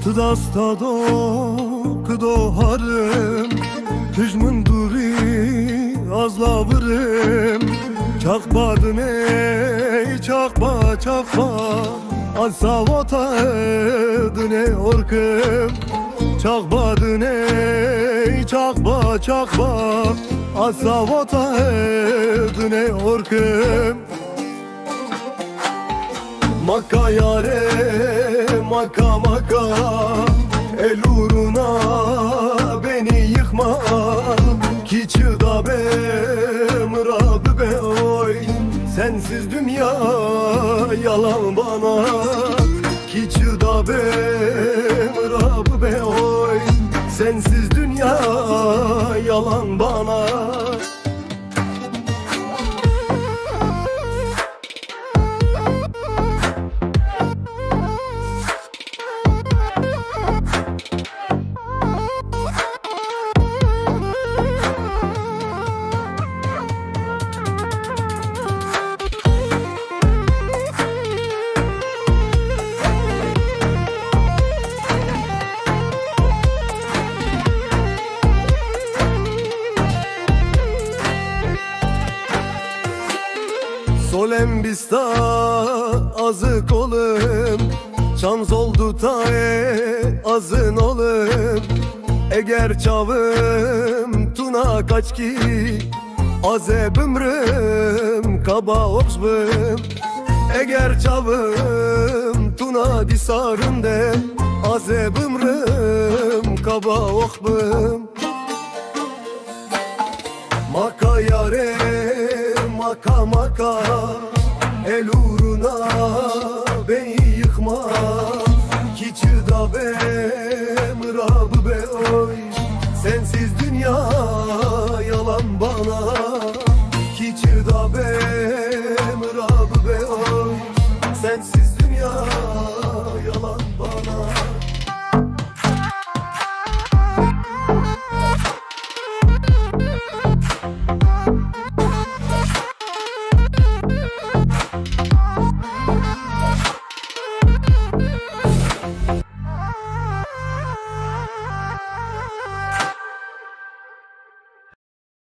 Dasta doğarım, hüznün duri azlavırım. Çakmadın ey çakma çakma, asavota dine orkım. Çakmadın ey çakma çakma, asavota dine orkım. Maka yare maka maka, el uğruna beni yıkma. Ki çıda be mırabı be oy, sensiz dünya yalan bana. Ki çıda be mırabı be oy, sensiz dünya yalan bana. Solem bista azık olum, çamz oldu ta azın olum. Eğer çavım tuna kaç ki, aze bümrüm kaba oksbım. Eğer çavım tuna disarım de, aze bümrüm kaba okbım. Maka yare maka maka, el uğruna beni yıkma. Ki çıda be